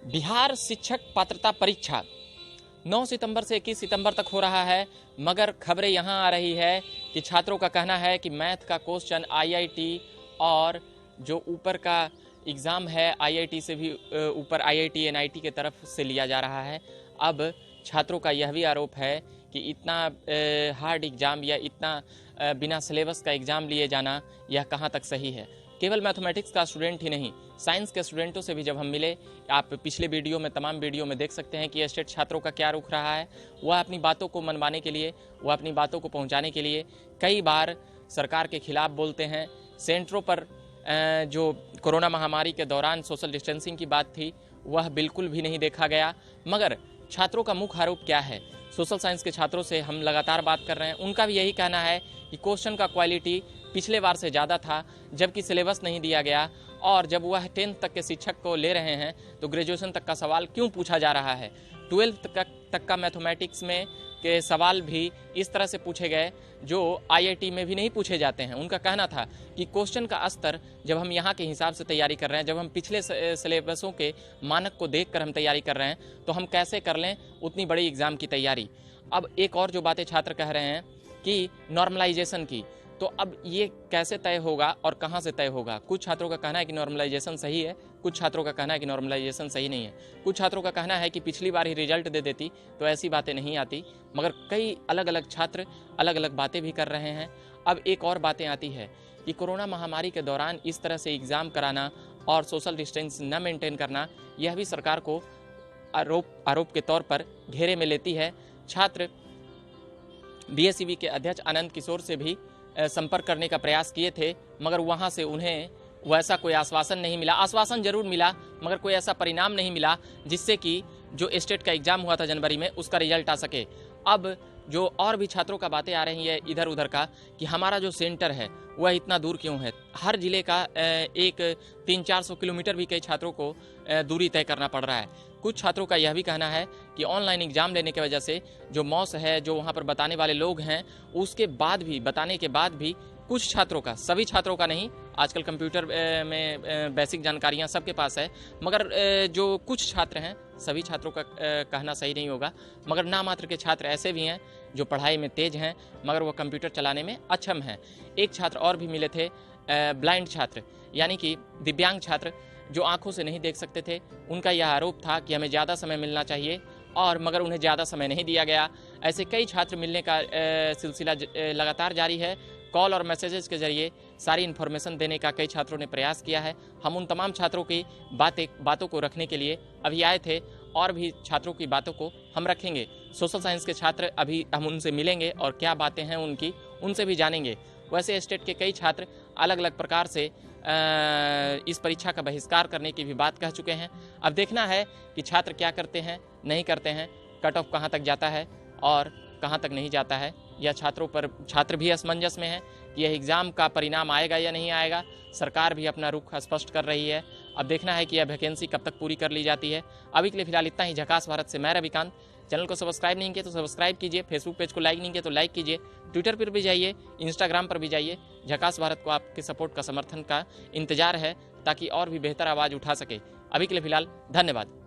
बिहार शिक्षक पात्रता परीक्षा 9 सितंबर से 21 सितंबर तक हो रहा है, मगर खबरें यहाँ आ रही है कि छात्रों का कहना है कि मैथ का क्वेश्चन आईआईटी और जो ऊपर का एग्ज़ाम है आईआईटी से भी ऊपर आईआईटी एनआईटी के तरफ से लिया जा रहा है। अब छात्रों का यह भी आरोप है कि इतना हार्ड एग्ज़ाम या इतना बिना सिलेबस का एग्ज़ाम लिए जाना यह कहाँ तक सही है। केवल मैथमेटिक्स का स्टूडेंट ही नहीं, साइंस के स्टूडेंटों से भी जब हम मिले, आप पिछले वीडियो में तमाम वीडियो में देख सकते हैं कि स्टेट छात्रों का क्या रुख रहा है। वह अपनी बातों को मनवाने के लिए, वह अपनी बातों को पहुंचाने के लिए कई बार सरकार के खिलाफ बोलते हैं। सेंटरों पर जो कोरोना महामारी के दौरान सोशल डिस्टेंसिंग की बात थी वह बिल्कुल भी नहीं देखा गया। मगर छात्रों का मुख्य आरोप क्या है? सोशल साइंस के छात्रों से हम लगातार बात कर रहे हैं, उनका भी यही कहना है कि क्वेश्चन का क्वालिटी पिछले बार से ज़्यादा था, जबकि सिलेबस नहीं दिया गया। और जब वह 10th तक के शिक्षक को ले रहे हैं तो ग्रेजुएशन तक का सवाल क्यों पूछा जा रहा है? 12th तक का मैथमेटिक्स में के सवाल भी इस तरह से पूछे गए जो आईआईटी में भी नहीं पूछे जाते हैं। उनका कहना था कि क्वेश्चन का स्तर जब हम यहाँ के हिसाब से तैयारी कर रहे हैं, जब हम पिछले सिलेबसों के मानक को देखकर हम तैयारी कर रहे हैं, तो हम कैसे कर लें उतनी बड़ी एग्ज़ाम की तैयारी। अब एक और जो बातें छात्र कह रहे हैं कि नॉर्मलाइजेशन की, तो अब ये कैसे तय होगा और कहाँ से तय होगा? कुछ छात्रों का कहना है कि नॉर्मलाइजेशन सही है, कुछ छात्रों का कहना है कि नॉर्मलाइजेशन सही नहीं है। कुछ छात्रों का कहना है कि पिछली बार ही रिजल्ट दे देती तो ऐसी बातें नहीं आती। मगर कई अलग अलग छात्र अलग अलग बातें भी कर रहे हैं। अब एक और बातें आती है कि कोरोना महामारी के दौरान इस तरह से एग्ज़ाम कराना और सोशल डिस्टेंस न मेंटेन करना, यह भी सरकार को आरोप के तौर पर घेरे में लेती है। छात्र बीएसईबी के अध्यक्ष आनंद किशोर से भी संपर्क करने का प्रयास किए थे, मगर वहां से उन्हें वैसा कोई आश्वासन नहीं मिला। आश्वासन जरूर मिला, मगर कोई ऐसा परिणाम नहीं मिला जिससे कि जो स्टेट का एग्जाम हुआ था जनवरी में उसका रिजल्ट आ सके। अब जो और भी छात्रों का बातें आ रही है इधर उधर का कि हमारा जो सेंटर है वह इतना दूर क्यों है। हर जिले का एक 300-400 किलोमीटर भी कई छात्रों को दूरी तय करना पड़ रहा है। कुछ छात्रों का यह भी कहना है कि ऑनलाइन एग्जाम लेने की वजह से जो मॉस है, जो वहाँ पर बताने वाले लोग हैं, उसके बाद भी बताने के बाद भी कुछ छात्रों का, सभी छात्रों का नहीं, आजकल कंप्यूटर में बेसिक जानकारियाँ सबके पास है, मगर जो कुछ छात्र हैं, सभी छात्रों का कहना सही नहीं होगा, मगर नामात्र के छात्र ऐसे भी हैं जो पढ़ाई में तेज हैं मगर वह कंप्यूटर चलाने में अक्षम हैं। एक छात्र और भी मिले थे, ब्लाइंड छात्र, यानी कि दिव्यांग छात्र जो आंखों से नहीं देख सकते थे। उनका यह आरोप था कि हमें ज़्यादा समय मिलना चाहिए और मगर उन्हें ज़्यादा समय नहीं दिया गया। ऐसे कई छात्र मिलने का सिलसिला लगातार जारी है। कॉल और मैसेजेस के जरिए सारी इन्फॉर्मेशन देने का कई छात्रों ने प्रयास किया है। हम उन तमाम छात्रों की बातों को रखने के लिए अभी आए थे और भी छात्रों की बातों को हम रखेंगे। सोशल साइंस के छात्र अभी हम उनसे मिलेंगे और क्या बातें हैं उनकी, उनसे भी जानेंगे। वैसे स्टेट के कई छात्र अलग अलग प्रकार से इस परीक्षा का बहिष्कार करने की भी बात कह चुके हैं। अब देखना है कि छात्र क्या करते हैं, नहीं करते हैं, कट ऑफ कहाँ तक जाता है और कहाँ तक नहीं जाता है। या छात्र भी असमंजस में है कि यह एग्ज़ाम का परिणाम आएगा या नहीं आएगा। सरकार भी अपना रुख स्पष्ट कर रही है। अब देखना है कि यह वैकेंसी कब तक पूरी कर ली जाती है। अभी के लिए फिलहाल इतना ही। झकास भारत से मैं रविकांत। चैनल को सब्सक्राइब नहीं किया तो सब्सक्राइब कीजिए, फेसबुक पेज को लाइक नहीं किया तो लाइक कीजिए, ट्विटर पर भी जाइए, इंस्टाग्राम पर भी जाइए। झकास भारत को आपके सपोर्ट का, समर्थन का इंतजार है ताकि और भी बेहतर आवाज़ उठा सके। अभी के लिए फिलहाल धन्यवाद।